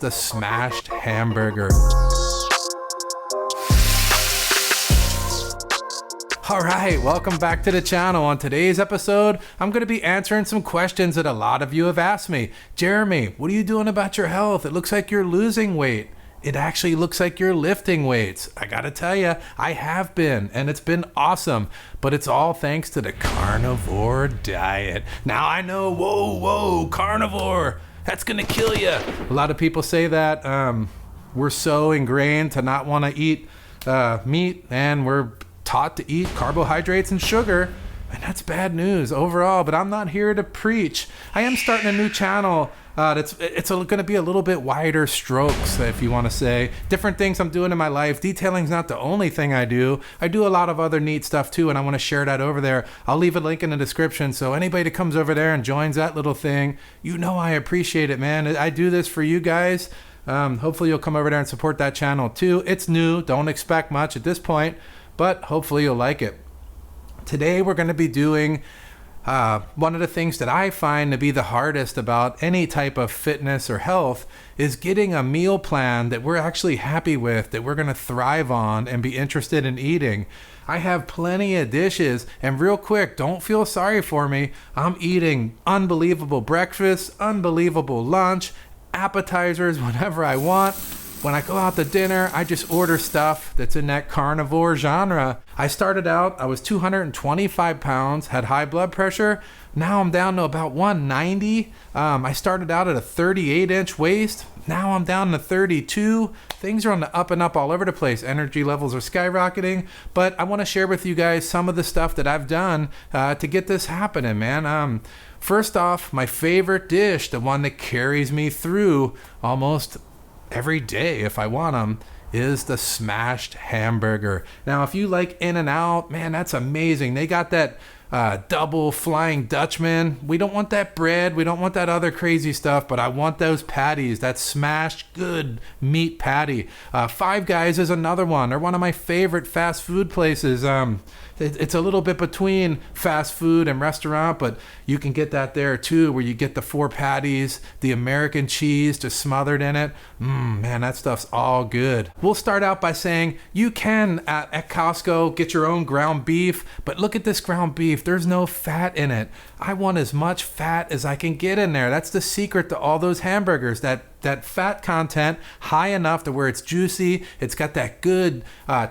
The smashed hamburger. All right, welcome back to the channel. On today's episode, I'm going to be answering some questions that a lot of you have asked me. Jeremy, what are you doing about your health? It looks like you're losing weight. It actually looks like you're lifting weights. I gotta tell you, I have been, and it's been awesome, but it's all thanks to the carnivore diet. Now I know, whoa, carnivore, that's gonna kill you. A lot of people say that we're so ingrained to not wanna eat meat, and we're taught to eat carbohydrates and sugar, and that's bad news overall, but I'm not here to preach. I am starting a new channel. It's going to be a little bit wider strokes, if you want to say. Different things I'm doing in my life. Detailing's not the only thing I do. I do a lot of other neat stuff too, and I want to share that over there. I'll leave a link in the description, so anybody that comes over there and joins that little thing, you know I appreciate it, man. I do this for you guys. Hopefully you'll come over there and support that channel too. It's new. Don't expect much at this point, but hopefully you'll like it. Today we're going to be doing one of the things that I find to be the hardest about any type of fitness or health is getting a meal plan that we're actually happy with, that we're going to thrive on and be interested in eating. I have plenty of dishes, and real quick, don't feel sorry for me. I'm eating unbelievable breakfast, unbelievable lunch, appetizers whenever I want. When I go out to dinner, I just order stuff that's in that carnivore genre. I started out, I was 225 pounds, had high blood pressure. Now I'm down to about 190. I started out at a 38-inch waist. Now I'm down to 32. Things are on the up and up all over the place. Energy levels are skyrocketing. But I want to share with you guys some of the stuff that I've done to get this happening, man. First off, my favorite dish, the one that carries me through almost every day if I want them, is the smashed hamburger. Now, if you like In-N-Out, man, that's amazing. They got that double Flying Dutchman. We don't want that bread. We don't want that other crazy stuff, but I want those patties, that smashed good meat patty. Five Guys is another one. They're one of my favorite fast food places. It's a little bit between fast food and restaurant, but you can get that there too, where you get the 4 patties, the American cheese just smothered in it. Man, that stuff's all good. We'll start out by saying you can at Costco get your own ground beef, but look at this ground beef. There's no fat in it. I want as much fat as I can get in there. That's the secret to all those hamburgers, that fat content high enough to where it's juicy. It's got that good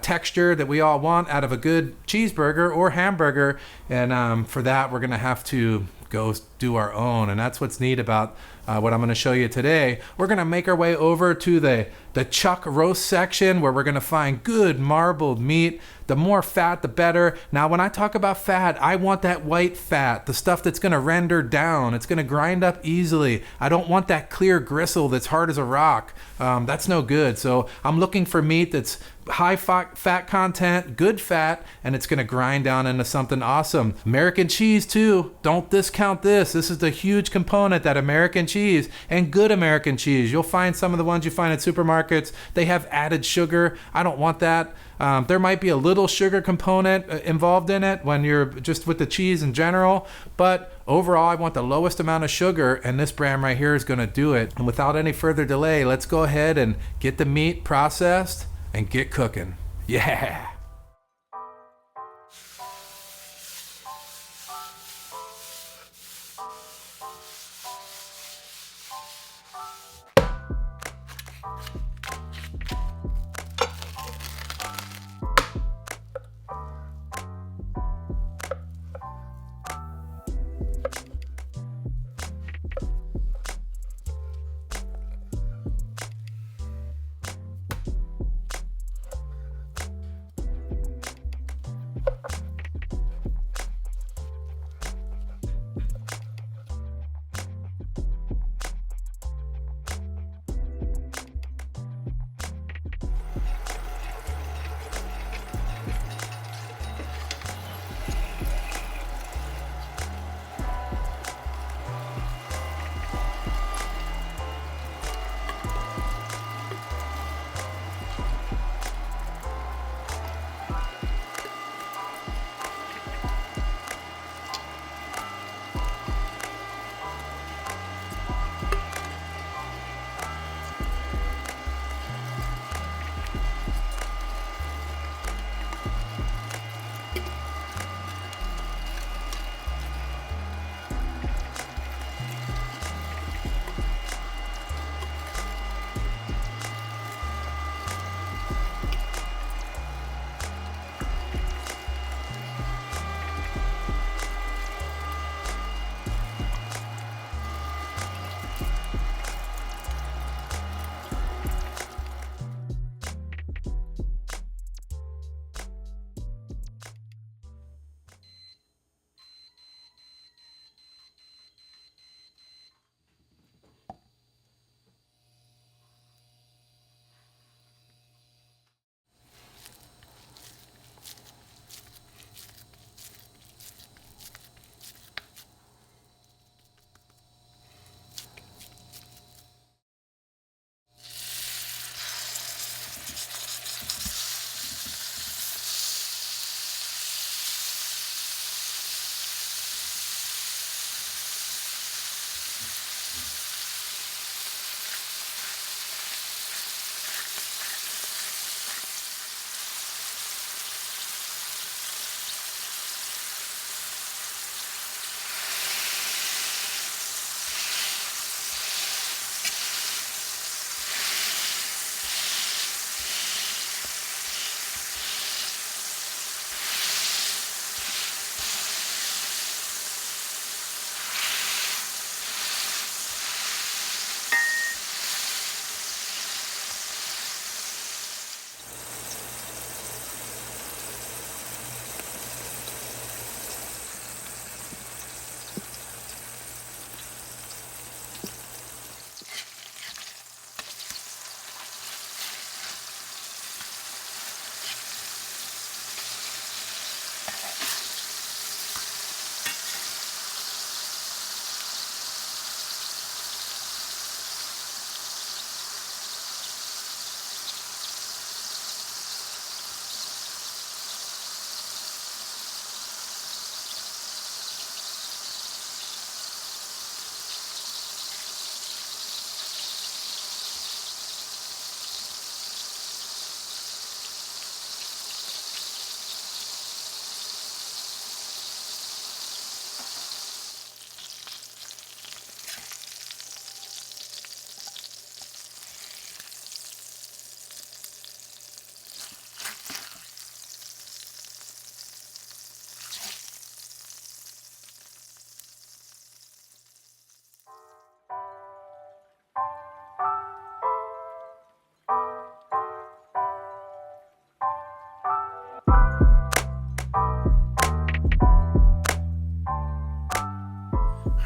texture that we all want out of a good cheeseburger or hamburger. And for that, we're going to have to go do our own. And that's what's neat about what I'm going to show you today. We're going to make our way over to the chuck roast section, where we're going to find good marbled meat. The more fat, the better. Now, when I talk about fat, I want that white fat, the stuff that's going to render down. It's going to grind up easily. I don't want that clear gristle that's hard as a rock. That's no good. So I'm looking for meat that's high fat content, good fat, and it's going to grind down into something awesome. American cheese too. Don't discount this. This is the huge component, that American cheese, and good American cheese. You'll find some of the ones you find at supermarkets, they have added sugar. I don't want that. There might be a little sugar component involved in it when you're just with the cheese in general, but overall I want the lowest amount of sugar, and this brand right here is going to do it. And without any further delay, let's go ahead and get the meat processed and get cooking. Yeah.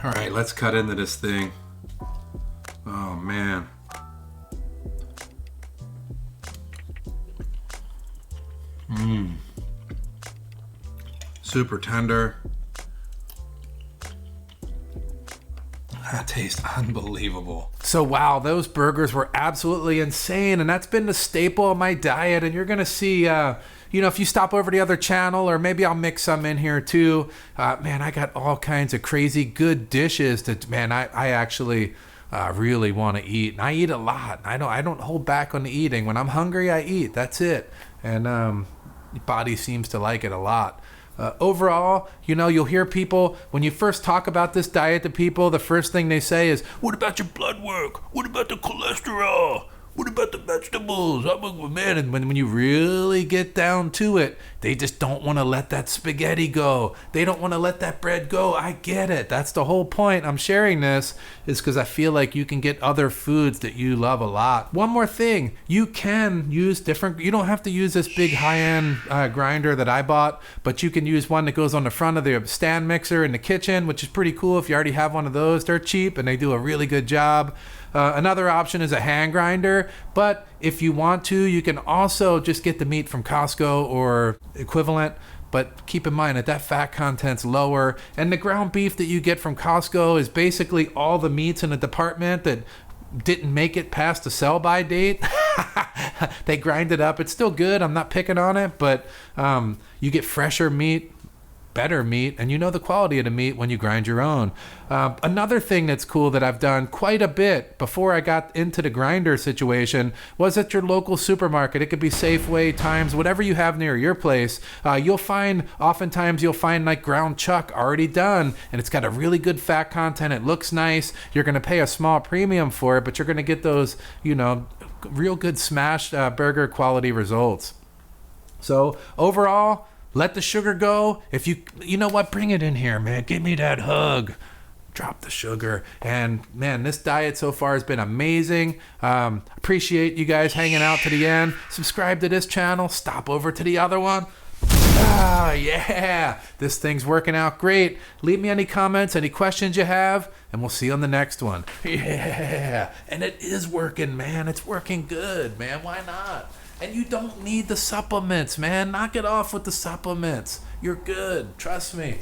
All right, let's cut into this thing. Oh man. Super tender. That tastes unbelievable. So wow, those burgers were absolutely insane, and that's been the staple of my diet. And you're gonna see, if you stop over to the other channel, or maybe I'll mix some in here too. Man, I got all kinds of crazy good dishes that, man, I actually really want to eat. And I eat a lot. I don't hold back on the eating. When I'm hungry, I eat. That's it. And your body seems to like it a lot. Overall, you'll hear people, when you first talk about this diet to people, the first thing they say is, what about your blood work? What about the cholesterol? What about the vegetables? Man, and when you really get down to it, they just don't want to let that spaghetti go. They don't want to let that bread go. I get it. That's the whole point. I'm sharing this is because I feel like you can get other foods that you love a lot. One more thing, you can use you don't have to use this big high-end grinder that I bought, but you can use one that goes on the front of the stand mixer in the kitchen, which is pretty cool if you already have one of those. They're cheap and they do a really good job. Another option is a hand grinder, but if you want to, you can also just get the meat from Costco or equivalent. But keep in mind that fat content's lower, and the ground beef that you get from Costco is basically all the meats in a department that didn't make it past the sell-by date. They grind it up. It's still good. I'm not picking on it, but you get fresher meat, better meat, and the quality of the meat when you grind your own. Another thing that's cool that I've done quite a bit before I got into the grinder situation was at your local supermarket. It could be Safeway, Times, whatever you have near your place. Oftentimes you'll find like ground chuck already done, and it's got a really good fat content. It looks nice. You're going to pay a small premium for it, but you're going to get those, real good smashed burger quality results. So overall, let the sugar go. If you know what, bring it in here, man. Give me that hug. Drop the sugar. And man, this diet so far has been amazing. Appreciate you guys hanging out to the end. Subscribe to this channel. Stop over to the other one. Yeah. This thing's working out great. Leave me any comments, any questions you have, and we'll see you on the next one. Yeah. And it is working, man. It's working good, man. Why not? And you don't need the supplements, man. Knock it off with the supplements. You're good. Trust me.